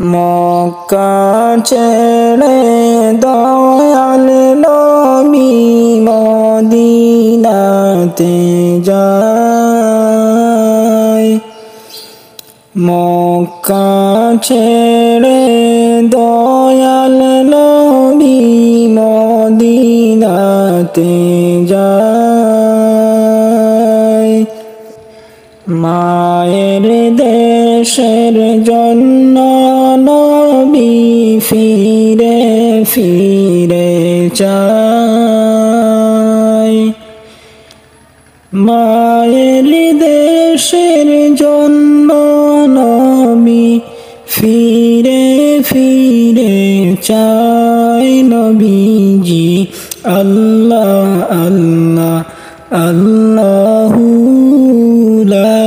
মক্কা ছেড়ে দয়াল নবী মদিনাতে যায়। মক্কা ছেড়ে দয়াল নবী মদিনাতে যায়। মায়ের দেশের জন্য নবী ফিরে ফিরে যায়। মায়ের দেশের জন্য নবী ফিরে ফিরে চায়। নবীজি আল্লাহ আল্লাহ আল্লাহু লা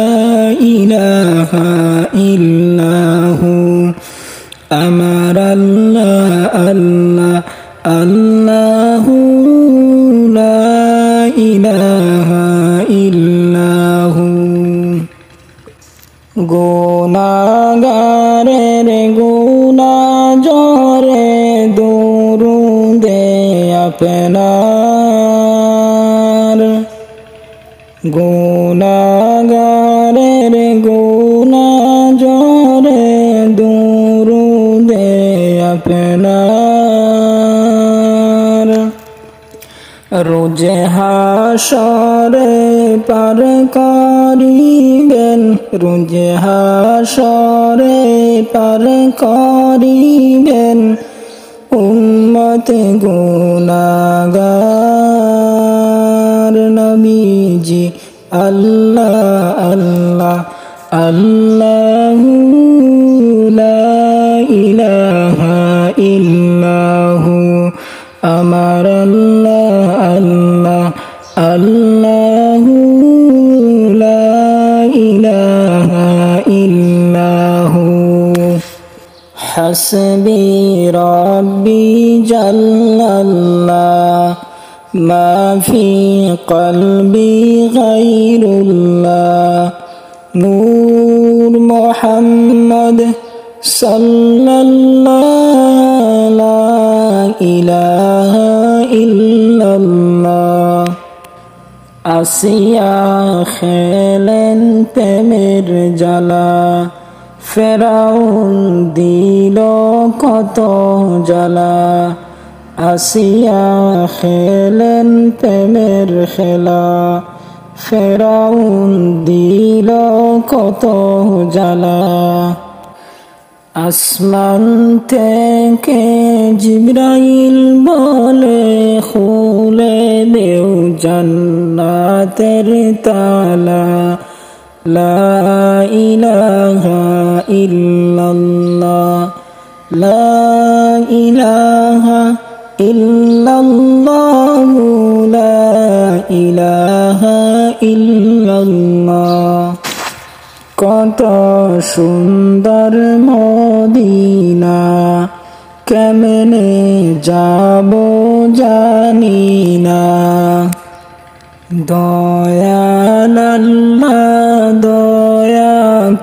ইলাহা ইল্লাহু, আমার আল্লাহ আল্লাহ আল্লাহু লা ইলাহা ইল্লাহু। গুনাহগারের গুনাহ জরে দুরুদে আপনার। গুনাহগারের গুনাহ জরে দুরুদে আপনার। রোজে হাশরে পার করিবেন, রোজে হাশরে পার করিবেন উম্মত গুনাহগার। নবীজি আল্লাহ আল্লাহ আল্লাহু লা ইলাহা ইল্লাহু, আমার আল্লাহ আল্লাহ আল্লাহু লা ইলাহা ইল্লাহু। হাসবি রাব্বি জাল্লাল্লাহ মা ফি কলবি গায়রুল্লাহ। নূর মুহাম্মদ সাল্লাল্লাহু লা ইলাহা ইল্লাল্লাহ। আসিয়া খেলেন প্রেমের জ্বালা, ফেরাউন দিল কত জ্বালা। আসিয়া খেলেন প্রেমের খেলা, ফেরাউন দিল কত জ্বালা। আসমান থেকে জিবরাইল বলে খুলে দেও জান্নাতের তালা। লা ইলাহা ইল্লাল্লাহ লা ইলাহা ইল্লাল্লাহ লা ইলাহা ইল্লাল্লাহ। কত সুন্দর মদিনা, কেমনে যাব জানি না। দয়াল আল্লাহ দয়া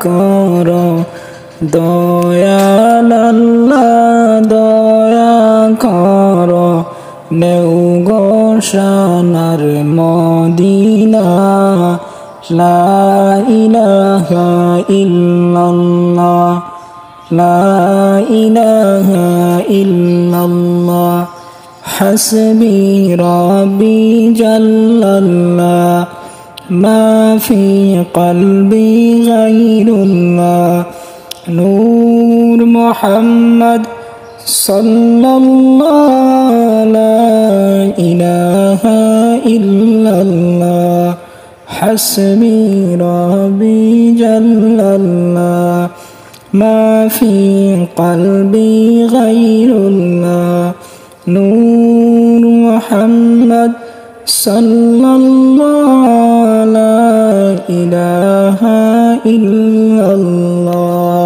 করো, দয়াল আল্লাহ দয়া করো। নেও গো সোনার মদিনা। লা ইলাহা ইল্লাল্লাহ লা ইলাহা ইল্লাল্লাহ। হাসবি রাব্বি জাল্লাল্লাহ মা ফি কলবি গায়রুল্লাহ। নূর মুহাম্মদ সাল্লাল্লাহু লা ইলাহা ইল্লাল্লাহ। হাসবি রাব্বি জাল্লাল্লাহ মা ফি কলবি গায়রুল্লাহ। নূর মুহাম্মদ সাল্লাল্লাহু লা ইলাহা ইল্লাল্লাহ।